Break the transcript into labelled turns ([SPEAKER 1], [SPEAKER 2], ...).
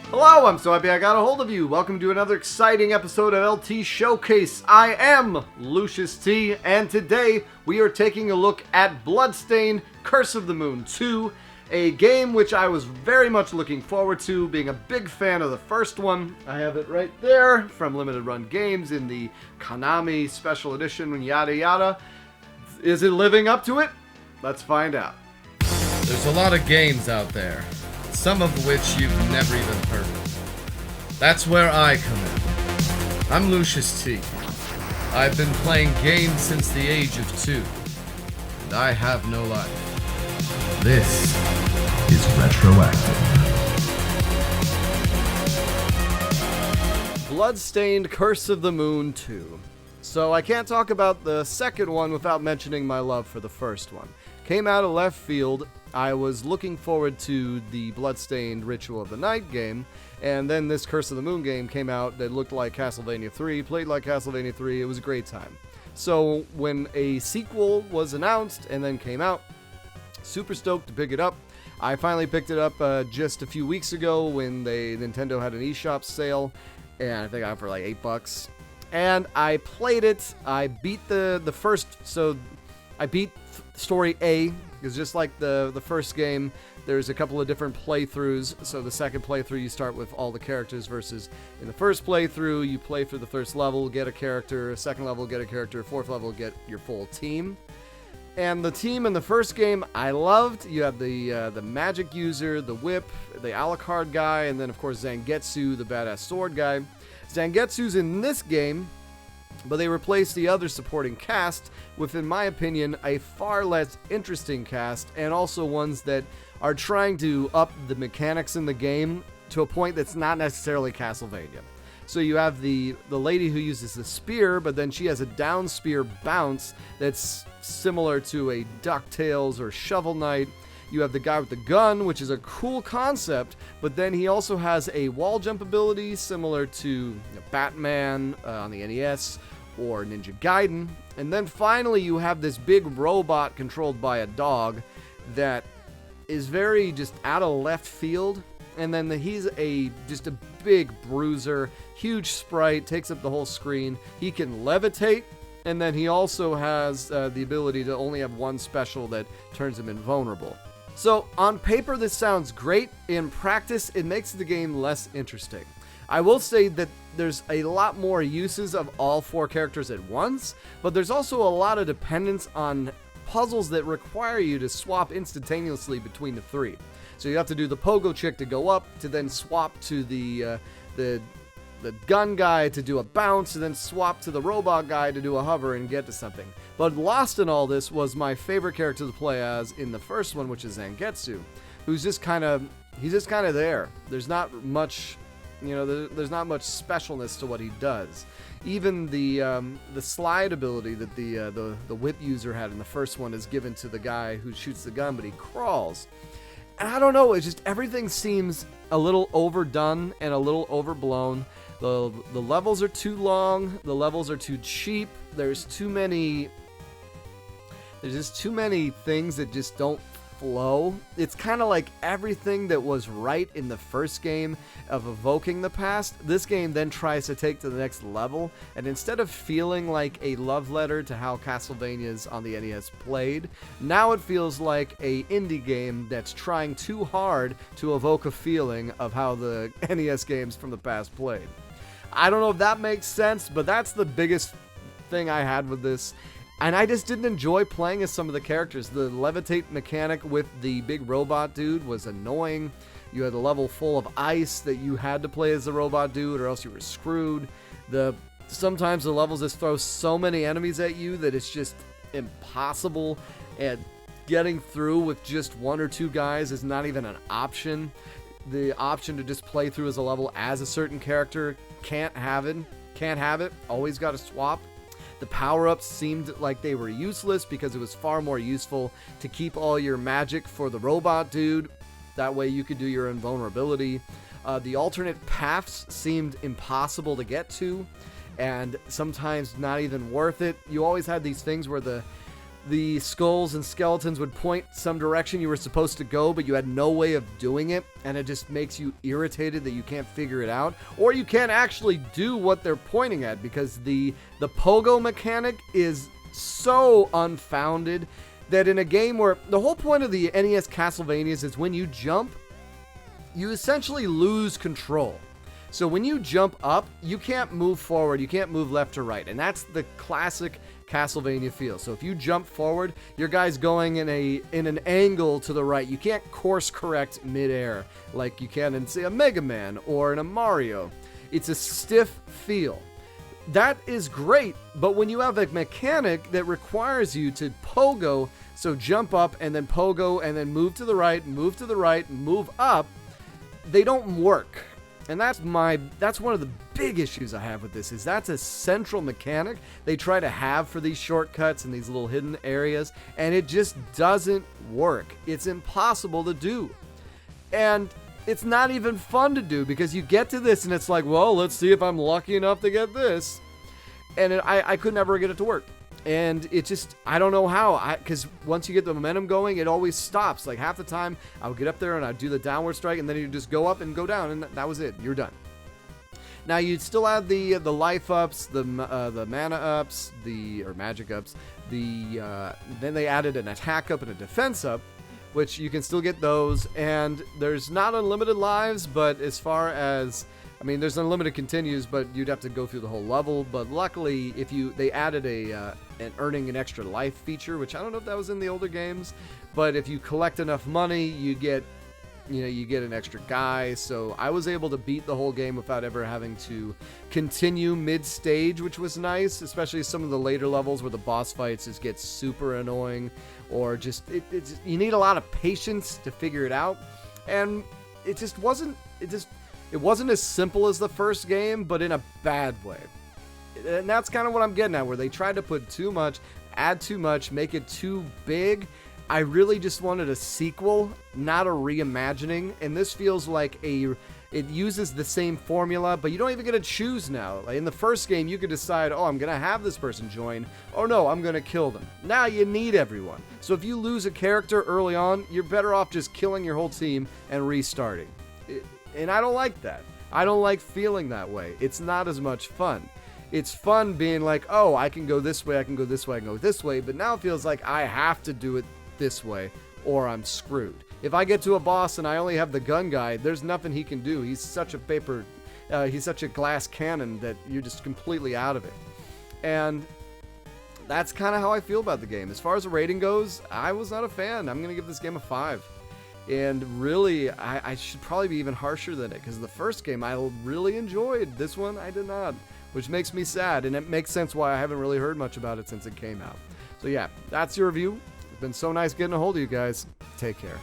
[SPEAKER 1] Hello, I'm so happy I got a hold of you. Welcome to another exciting episode of LT Showcase. I am Lucious T, and today we are taking a look at Bloodstained, Curse of the Moon 2, a game which I was very much looking forward to, being a big fan of the first one. I have it right there from Limited Run Games in the Konami Special Edition, yada yada. Is it living up to it? Let's find out.
[SPEAKER 2] There's a lot of games out there, some of which you've never even heard of. That's where I come in. I'm Lucious T. I've been playing games since the age of 2, and I have no life. This is Retroactive.
[SPEAKER 1] Bloodstained, Curse of the Moon 2. So I can't talk about the second one without mentioning my love for the first one. Came out of left field. I was looking forward to the Bloodstained Ritual of the Night game, and then this Curse of the Moon game came out that looked like Castlevania 3, played like Castlevania 3, it was a great time. So when a sequel was announced and then came out, super stoked to pick it up. I finally picked it up just a few weeks ago when Nintendo had an eShop sale, and I think I got it for like $8. And I played it. I beat the first, so I beat Story A. It's just like the first game. There's a couple of different playthroughs. So the second playthrough, you start with all the characters versus in the first playthrough, you play through the first level, get a character, second level, get a character, fourth level, get your full team. And the team in the first game, I loved. You have the magic user, the whip, the Alucard guy, and then of course Zangetsu, the badass sword guy. Zangetsu's in this game, but they replaced the other supporting cast with, in my opinion, a far less interesting cast, and also ones that are trying to up the mechanics in the game to a point that's not necessarily Castlevania. So you have the lady who uses the spear, but then she has a down spear bounce that's similar to a DuckTales or Shovel Knight. You have the guy with the gun, which is a cool concept, but then he also has a wall jump ability similar to Batman on the NES or Ninja Gaiden. And then finally you have this big robot controlled by a dog that is very just out of left field. And then he's just a big bruiser, huge sprite, takes up the whole screen. He can levitate, and then he also has the ability to only have one special that turns him invulnerable. So on paper this sounds great. In practice it makes the game less interesting. I will say that there's a lot more uses of all four characters at once, but there's also a lot of dependence on puzzles that require you to swap instantaneously between the three. So you have to do the pogo chick to go up, to then swap to the gun guy to do a bounce, and then swap to the robot guy to do a hover and get to something. But lost in all this was my favorite character to play as in the first one, which is Zangetsu, who's just kind of there. There's not much, there's not much specialness to what he does. Even the slide ability that the whip user had in the first one is given to the guy who shoots the gun, but he crawls. And I don't know, it's just everything seems a little overdone and a little overblown. The levels are too long, the levels are too cheap, there's just too many things that just don't flow. It's kind of like everything that was right in the first game of evoking the past, this game then tries to take to the next level, and instead of feeling like a love letter to how Castlevania's on the NES played, now it feels like a indie game that's trying too hard to evoke a feeling of how the NES games from the past played. I don't know if that makes sense, but that's the biggest thing I had with this. And I just didn't enjoy playing as some of the characters. The levitate mechanic with the big robot dude was annoying. You had a level full of ice that you had to play as the robot dude or else you were screwed. Sometimes the levels just throw so many enemies at you that it's just impossible, and getting through with just one or two guys is not even an option. The option to just play through as a level as a certain character, can't have it, always got to swap. The power-ups seemed like they were useless because it was far more useful to keep all your magic for the robot dude. That way you could do your invulnerability. The alternate paths seemed impossible to get to, and sometimes not even worth it. You always had these things where the the skulls and skeletons would point some direction you were supposed to go, but you had no way of doing it, and it just makes you irritated that you can't figure it out, or you can't actually do what they're pointing at, because the pogo mechanic is so unfounded that in a game where the whole point of the NES Castlevanias is when you jump, you essentially lose control. So when you jump up, you can't move forward, you can't move left or right, and that's the classic Castlevania feel. So if you jump forward, your guy's going in an angle to the right. You can't course correct midair like you can in, say, a Mega Man or in a Mario. It's a stiff feel. That is great, but when you have a mechanic that requires you to pogo, so jump up and then pogo and then move to the right, move up, they don't work. And that's one of the big issues I have with this, is that's a central mechanic they try to have for these shortcuts and these little hidden areas, and it just doesn't work. It's impossible to do. And it's not even fun to do, because you get to this and it's like, well, let's see if I'm lucky enough to get this. And I could never get it to work. And it just, I don't know how, because once you get the momentum going, it always stops. Like half the time, I would get up there and I'd do the downward strike, and then you just go up and go down, and that was it. You're done. Now you'd still add the life ups, the mana ups, or magic ups. Then they added an attack up and a defense up, which you can still get those. And there's not unlimited lives, but as far as, I mean, there's unlimited continues, but you'd have to go through the whole level. But luckily, they added an earning an extra life feature, which I don't know if that was in the older games, but if you collect enough money, you get an extra guy. So I was able to beat the whole game without ever having to continue mid-stage, which was nice, especially some of the later levels where the boss fights just get super annoying, or just you need a lot of patience to figure it out, and it wasn't as simple as the first game, but in a bad way. And that's kind of what I'm getting at, where they tried to put too much, add too much, make it too big. I really just wanted a sequel, not a reimagining. And this feels like it uses the same formula, but you don't even get to choose now. Like in the first game, you could decide, oh, I'm going to have this person join, or no, I'm going to kill them. Now you need everyone. So if you lose a character early on, you're better off just killing your whole team and restarting. And I don't like that. I don't like feeling that way. It's not as much fun. It's fun being like, oh, I can go this way, I can go this way, I can go this way, but now it feels like I have to do it this way or I'm screwed. If I get to a boss and I only have the gun guy, there's nothing he can do. He's such a glass cannon that you're just completely out of it. And that's kind of how I feel about the game. As far as the rating goes, I was not a fan. I'm going to give this game a 5. And really, I should probably be even harsher than it, because the first game I really enjoyed. This one I did not, which makes me sad, and it makes sense why I haven't really heard much about it since it came out. So yeah, that's your review. It's been so nice getting a hold of you guys. Take care.